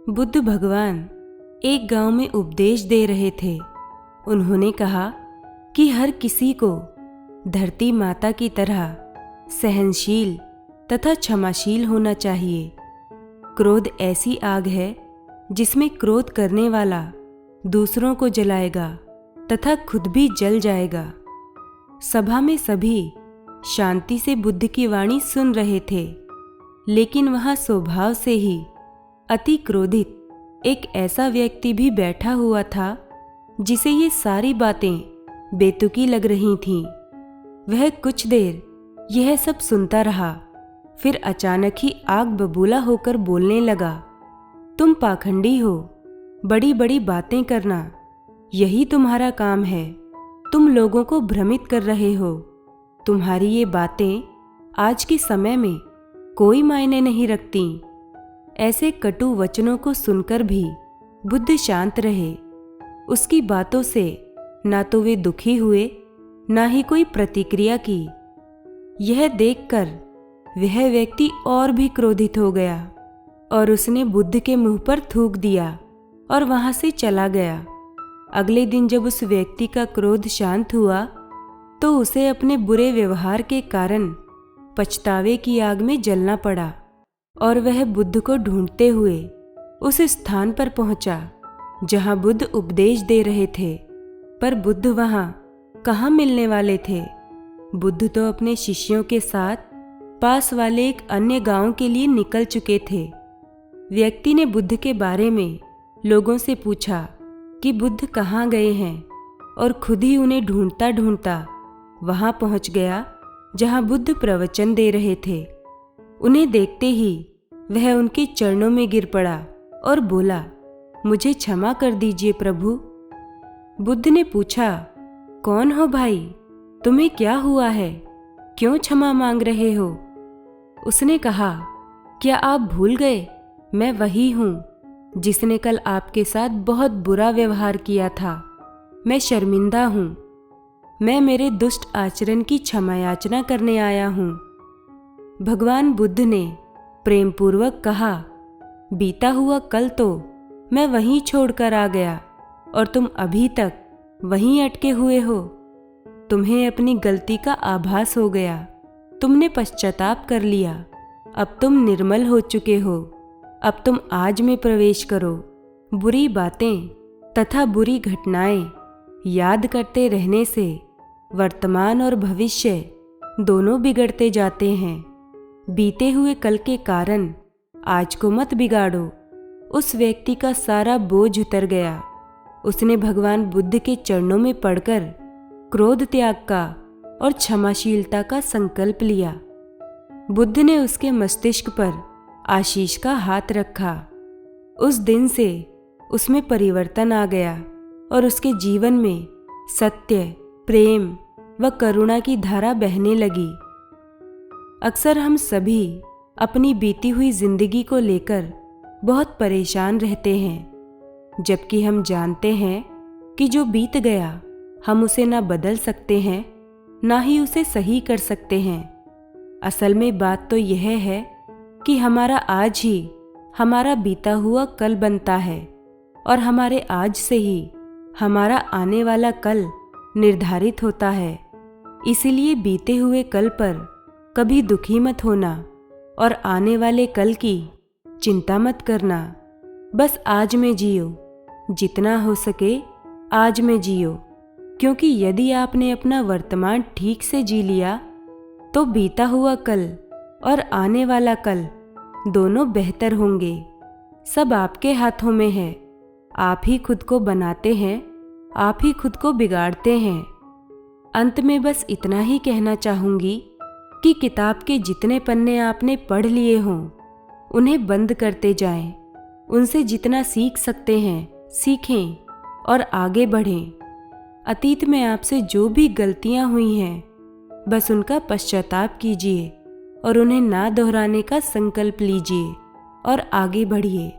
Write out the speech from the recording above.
बुद्ध भगवान एक गांव में उपदेश दे रहे थे। उन्होंने कहा कि हर किसी को धरती माता की तरह सहनशील तथा क्षमाशील होना चाहिए। क्रोध ऐसी आग है जिसमें क्रोध करने वाला दूसरों को जलाएगा तथा खुद भी जल जाएगा। सभा में सभी शांति से बुद्ध की वाणी सुन रहे थे, लेकिन वहां स्वभाव से ही अति क्रोधित एक ऐसा व्यक्ति भी बैठा हुआ था जिसे ये सारी बातें बेतुकी लग रही थीं। वह कुछ देर यह सब सुनता रहा, फिर अचानक ही आग बबूला होकर बोलने लगा, तुम पाखंडी हो, बड़ी बड़ी बातें करना यही तुम्हारा काम है। तुम लोगों को भ्रमित कर रहे हो। तुम्हारी ये बातें आज के समय में कोई मायने नहीं रखती। ऐसे कटु वचनों को सुनकर भी बुद्ध शांत रहे। उसकी बातों से ना तो वे दुखी हुए, ना ही कोई प्रतिक्रिया की। यह देखकर वह व्यक्ति और भी क्रोधित हो गया और उसने बुद्ध के मुंह पर थूक दिया और वहां से चला गया। अगले दिन जब उस व्यक्ति का क्रोध शांत हुआ तो उसे अपने बुरे व्यवहार के कारण पछतावे की आग में जलना पड़ा और वह बुद्ध को ढूंढते हुए उस स्थान पर पहुंचा जहां बुद्ध उपदेश दे रहे थे। पर बुद्ध वहां कहाँ मिलने वाले थे। बुद्ध तो अपने शिष्यों के साथ पास वाले एक अन्य गांव के लिए निकल चुके थे। व्यक्ति ने बुद्ध के बारे में लोगों से पूछा कि बुद्ध कहाँ गए हैं और खुद ही उन्हें ढूंढता ढूंढता वहां पहुंच गया जहां बुद्ध प्रवचन दे रहे थे। उन्हें देखते ही वह उनके चरणों में गिर पड़ा और बोला, मुझे क्षमा कर दीजिए प्रभु। बुद्ध ने पूछा, कौन हो भाई, तुम्हें क्या हुआ है, क्यों क्षमा मांग रहे हो? उसने कहा, क्या आप भूल गए, मैं वही हूँ जिसने कल आपके साथ बहुत बुरा व्यवहार किया था। मैं शर्मिंदा हूँ। मैं मेरे दुष्ट आचरण की क्षमा याचना करने आया हूँ। भगवान बुद्ध ने प्रेमपूर्वक कहा, बीता हुआ कल तो मैं वहीं छोड़कर आ गया और तुम अभी तक वहीं अटके हुए हो। तुम्हें अपनी गलती का आभास हो गया, तुमने पश्चाताप कर लिया, अब तुम निर्मल हो चुके हो। अब तुम आज में प्रवेश करो। बुरी बातें तथा बुरी घटनाएं याद करते रहने से वर्तमान और भविष्य दोनों बिगड़ते जाते हैं। बीते हुए कल के कारण आज को मत बिगाड़ो। उस व्यक्ति का सारा बोझ उतर गया। उसने भगवान बुद्ध के चरणों में पड़कर क्रोध त्याग का और क्षमाशीलता का संकल्प लिया। बुद्ध ने उसके मस्तिष्क पर आशीष का हाथ रखा। उस दिन से उसमें परिवर्तन आ गया और उसके जीवन में सत्य, प्रेम व करुणा की धारा बहने लगी। अक्सर हम सभी अपनी बीती हुई जिंदगी को लेकर बहुत परेशान रहते हैं, जबकि हम जानते हैं कि जो बीत गया हम उसे ना बदल सकते हैं, ना ही उसे सही कर सकते हैं। असल में बात तो यह है कि हमारा आज ही हमारा बीता हुआ कल बनता है और हमारे आज से ही हमारा आने वाला कल निर्धारित होता है। इसीलिए बीते हुए कल पर कभी दुखी मत होना और आने वाले कल की चिंता मत करना। बस आज में जियो, जितना हो सके आज में जियो, क्योंकि यदि आपने अपना वर्तमान ठीक से जी लिया तो बीता हुआ कल और आने वाला कल दोनों बेहतर होंगे। सब आपके हाथों में है। आप ही खुद को बनाते हैं, आप ही खुद को बिगाड़ते हैं। अंत में बस इतना ही कहना चाहूँगी कि किताब के जितने पन्ने आपने पढ़ लिए हों उन्हें बंद करते जाएं। उनसे जितना सीख सकते हैं सीखें और आगे बढ़ें। अतीत में आपसे जो भी गलतियां हुई हैं बस उनका पश्चाताप कीजिए और उन्हें ना दोहराने का संकल्प लीजिए और आगे बढ़िए।